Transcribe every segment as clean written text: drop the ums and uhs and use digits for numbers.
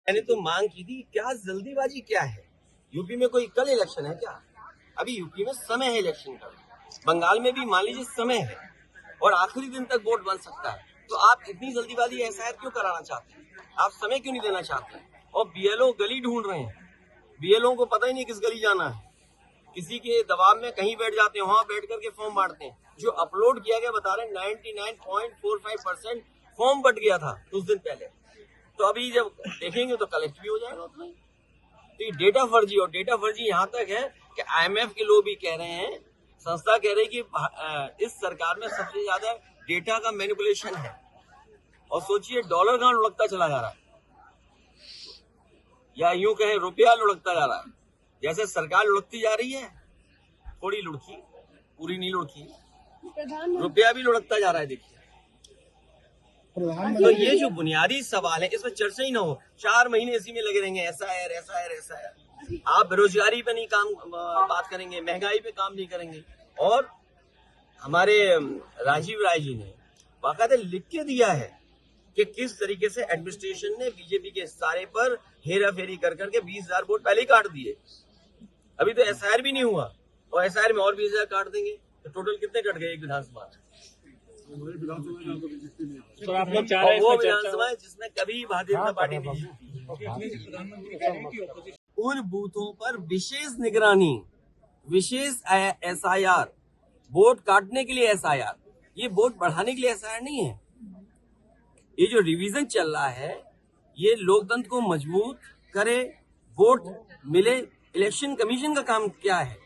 मैंने तो मांग की थी, क्या जल्दीबाजी क्या है? यूपी में कोई कल इलेक्शन है क्या? अभी यूपी में समय है इलेक्शन का। बंगाल में भी मान लीजिए समय है और आखिरी दिन तक वोट बन सकता है। तो आप इतनी जल्दीबाजी एसआईआर क्यों कराना चाहते हैं? आप समय क्यों नहीं देना चाहते? और बीएलओ गली ढूंढ रहे हैं। बीएलओ को पता ही नहीं किस गली जाना है, किसी के दबाव में कहीं बैठ जाते हैं, वहां बैठ करके फॉर्म बांटते हैं। जो अपलोड किया गया बता रहे 99.45% फॉर्म बट गया था कुछ दिन पहले। तो अभी जब देखेंगे तो कलेक्ट भी हो जाएगा उतना ही। तो ये डेटा फर्जी, और डेटा फर्जी यहाँ तक है कि आईएमएफ के लोग भी कह रहे हैं, संस्था कह रही कि इस सरकार में सबसे ज्यादा डेटा का मैनिपुलेशन है। और सोचिए डॉलर कहाँ लुढ़कता चला जा रहा है, या यूं कहें रुपया लुढ़कता जा रहा है। जैसे सरकार लुढ़कती जा रही है, थोड़ी लुढ़की, पूरी नहीं लुढ़की, रुपया भी लुढ़कता जा रहा है। देखिए, तो ये जो बुनियादी सवाल है इसमें चर्चा ही ना हो। 4 महीने इसी में लगे रहेंगे, एसआईआर एसआईआर एसआईआर। आप बेरोजगारी पे नहीं बात करेंगे, महंगाई पे काम नहीं करेंगे। और हमारे राजीव राय जी ने बाकायदा लिख के दिया है कि किस तरीके से एडमिनिस्ट्रेशन ने बीजेपी के इशारे पर हेरा फेरी कर करके 20,000 वोट पहले ही काट दिए। अभी तो एसआईआर भी नहीं हुआ और एसआईआर में और 20,000 काट देंगे, तो टोटल कितने कट गए एक विधानसभा? तो आप लोग चाह रहे हैं वो विधानसभा है जिसमें कभी भारतीय जनता पार्टी नहीं जीती। उन बूथों पर विशेष निगरानी, विशेष एसआईआर, वोट काटने के लिए एसआईआर, ये वोट बढ़ाने के लिए एसआईआर नहीं है। ये जो रिवीजन चल रहा है ये लोकतंत्र को मजबूत करे, वोट मिले। इलेक्शन कमीशन का काम क्या है?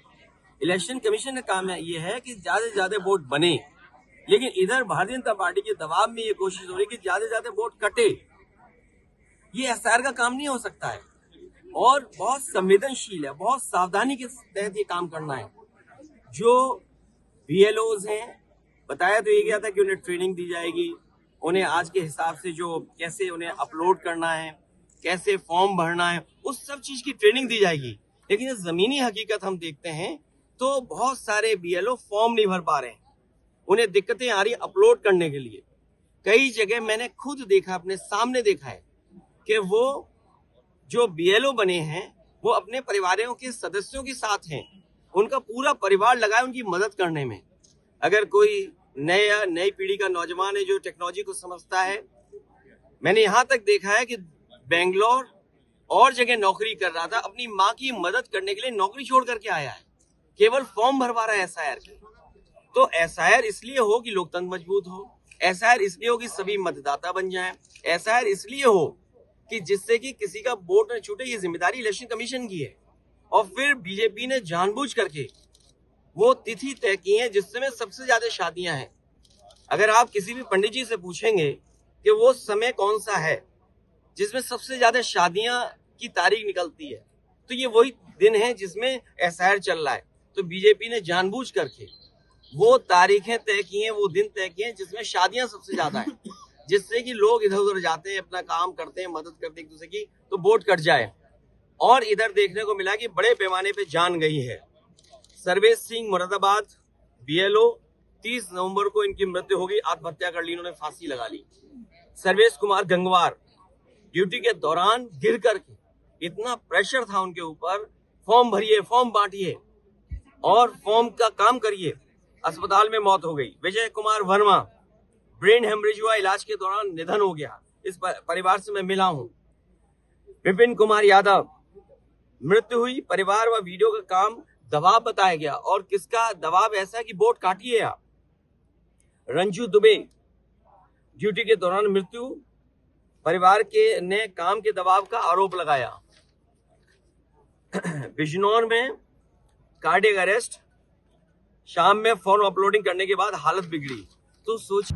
इलेक्शन कमीशन का काम ये है कि ज्यादा से ज्यादा वोट बने, लेकिन इधर भारतीय जनता पार्टी के दबाव में ये कोशिश हो रही है कि ज्यादा से ज्यादा वोट कटे। ये एसआईआर का काम नहीं हो सकता है और बहुत संवेदनशील है, बहुत सावधानी के तहत ये काम करना है। जो बीएलओज हैं, बताया तो ये गया था कि उन्हें ट्रेनिंग दी जाएगी, उन्हें आज के हिसाब से जो कैसे उन्हें अपलोड करना है, कैसे फॉर्म भरना है, उस सब चीज की ट्रेनिंग दी जाएगी। लेकिन जमीनी हकीकत हम देखते हैं तो बहुत सारे बीएलओ फॉर्म नहीं भर पा रहे हैं, उन्हें दिक्कतें आ रही अपलोड करने के लिए। कई जगह मैंने खुद देखा, अपने सामने देखा है कि वो जो बीएलओ बने हैं वो अपने परिवारों के सदस्यों के साथ हैं, उनका पूरा परिवार लगा है उनकी मदद करने में। अगर कोई नई पीढ़ी का नौजवान है जो टेक्नोलॉजी को समझता है, मैंने यहाँ तक देखा है कि बेंगलोर और जगह नौकरी कर रहा था, अपनी माँ की मदद करने के लिए नौकरी छोड़ करके आया है, केवल फॉर्म भरवा रहा है एसआईआर के। तो एसआईआर इसलिए हो कि लोकतंत्र मजबूत हो, एसआईआर इसलिए हो कि सभी मतदाता बन जाएं, एसआईआर इसलिए हो कि जिससे कि किसी का वोट न छूटे। ये जिम्मेदारी इलेक्शन कमीशन की है। और फिर बीजेपी ने जानबूझ करके वो तिथि तय की है जिसमें सबसे ज्यादा शादियां हैं। अगर आप किसी भी पंडित जी से पूछेंगे कि वो समय कौन सा है जिसमें सबसे ज्यादा शादियां की तारीख निकलती है, तो ये वही दिन है जिसमें एसआईआर चल रहा है। तो बीजेपी ने जानबूझ करके वो तारीखें तय की हैं, वो दिन तय किए हैं जिसमें शादियां सबसे ज्यादा हैं, जिससे कि लोग इधर उधर जाते हैं, अपना काम करते हैं, मदद करते हैं एक दूसरे की, तो वोट कट जाए। और इधर देखने को मिला कि बड़े पैमाने पे जान गई है। सर्वेश सिंह मुरादाबाद बीएलओ, 30 नवंबर को इनकी मृत्यु हो गई, आत्महत्या कर ली, इन्होंने फांसी लगा ली। सर्वेश कुमार गंगवार ड्यूटी के दौरान गिर करके, इतना प्रेशर था उनके ऊपर, फॉर्म भरिए, फॉर्म बांटिए और फॉर्म का काम करिए, अस्पताल में मौत हो गई। विजय कुमार वर्मा ब्रेन हेमरेज हुआ, इलाज के दौरान निधन हो गया। इस परिवार से मैं मिला हूं। विपिन कुमार यादव मृत्यु हुई, परिवार व वीडियो का काम दबाव बताया गया। और किसका दबाव ऐसा कि वोट काटिए आप। रंजू दुबे ड्यूटी के दौरान मृत्यु, परिवार के ने काम के दबाव का आरोप लगाया। बिजनौर में कार्डियक अरेस्ट, शाम में फॉर्म अपलोडिंग करने के बाद हालत बिगड़ी। तो सोच